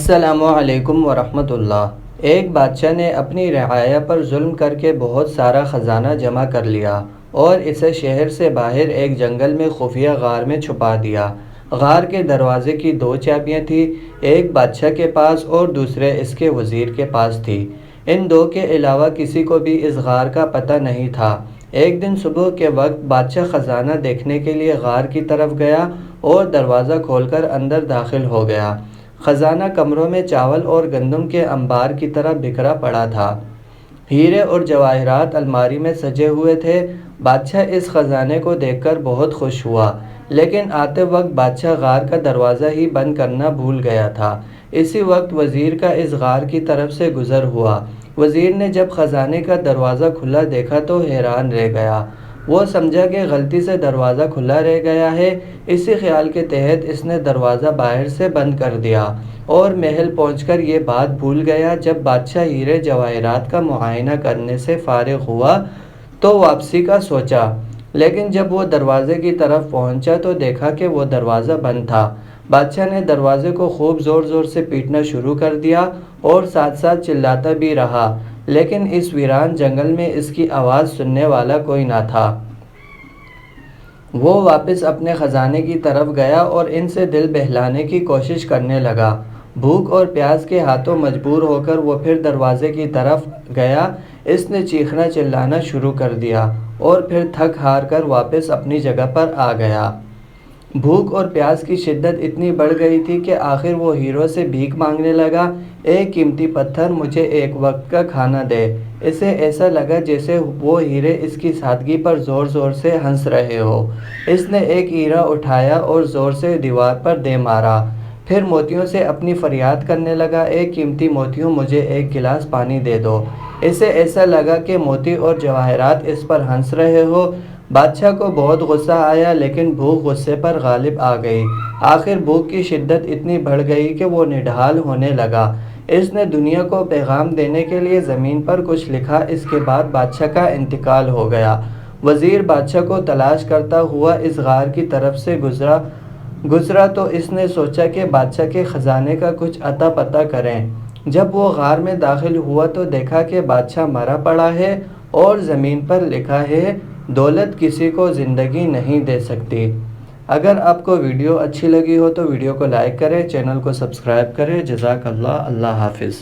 السلام علیکم ورحمۃ اللہ۔ ایک بادشاہ نے اپنی رعایا پر ظلم کر کے بہت سارا خزانہ جمع کر لیا اور اسے شہر سے باہر ایک جنگل میں خفیہ غار میں چھپا دیا۔ غار کے دروازے کی دو چابیاں تھیں، ایک بادشاہ کے پاس اور دوسرے اس کے وزیر کے پاس تھی۔ ان دو کے علاوہ کسی کو بھی اس غار کا پتہ نہیں تھا۔ ایک دن صبح کے وقت بادشاہ خزانہ دیکھنے کے لیے غار کی طرف گیا اور دروازہ کھول کر اندر داخل ہو گیا۔ خزانہ کمروں میں چاول اور گندم کے انبار کی طرح بکھرا پڑا تھا۔ ہیرے اور جواہرات الماری میں سجے ہوئے تھے۔ بادشاہ اس خزانے کو دیکھ کر بہت خوش ہوا، لیکن آتے وقت بادشاہ غار کا دروازہ ہی بند کرنا بھول گیا تھا۔ اسی وقت وزیر کا اس غار کی طرف سے گزر ہوا۔ وزیر نے جب خزانے کا دروازہ کھلا دیکھا تو حیران رہ گیا۔ وہ سمجھا کہ غلطی سے دروازہ کھلا رہ گیا ہے۔ اسی خیال کے تحت اس نے دروازہ باہر سے بند کر دیا اور محل پہنچ کر یہ بات بھول گیا۔ جب بادشاہ ہیرے جواہرات کا معائنہ کرنے سے فارغ ہوا تو واپسی کا سوچا، لیکن جب وہ دروازے کی طرف پہنچا تو دیکھا کہ وہ دروازہ بند تھا۔ بادشاہ نے دروازے کو خوب زور زور سے پیٹنا شروع کر دیا اور ساتھ ساتھ چلاتا بھی رہا، لیکن اس ویران جنگل میں اس کی آواز سننے والا کوئی نہ تھا۔ وہ واپس اپنے خزانے کی طرف گیا اور ان سے دل بہلانے کی کوشش کرنے لگا۔ بھوک اور پیاس کے ہاتھوں مجبور ہو کر وہ پھر دروازے کی طرف گیا۔ اس نے چیخنا چلانا شروع کر دیا اور پھر تھک ہار کر واپس اپنی جگہ پر آ گیا۔ بھوک اور پیاس کی شدت اتنی بڑھ گئی تھی کہ آخر وہ ہیروں سے بھیک مانگنے لگا۔ ایک قیمتی پتھر، مجھے ایک وقت کا کھانا دے۔ اسے ایسا لگا جیسے وہ ہیرے اس کی سادگی پر زور زور سے ہنس رہے ہو۔ اس نے ایک ہیرا اٹھایا اور زور سے دیوار پر دے مارا۔ پھر موتیوں سے اپنی فریاد کرنے لگا، اے قیمتی موتیوں، مجھے ایک گلاس پانی دے دو۔ اسے ایسا لگا کہ موتی اور جواہرات اس پر ہنس رہے ہو۔ بادشاہ کو بہت غصہ آیا، لیکن بھوک غصے پر غالب آ گئی۔ آخر بھوک کی شدت اتنی بڑھ گئی کہ وہ نڈھال ہونے لگا۔ اس نے دنیا کو پیغام دینے کے لیے زمین پر کچھ لکھا۔ اس کے بعد بادشاہ کا انتقال ہو گیا۔ وزیر بادشاہ کو تلاش کرتا ہوا اس غار کی طرف سے گزرا تو اس نے سوچا کہ بادشاہ کے خزانے کا کچھ اتا پتہ کریں۔ جب وہ غار میں داخل ہوا تو دیکھا کہ بادشاہ مرا پڑا ہے اور زمین پر لکھا ہے، دولت کسی کو زندگی نہیں دے سکتی۔ اگر آپ کو ویڈیو اچھی لگی ہو تو ویڈیو کو لائک کریں، چینل کو سبسکرائب کریں۔ جزاک اللہ۔ اللہ حافظ۔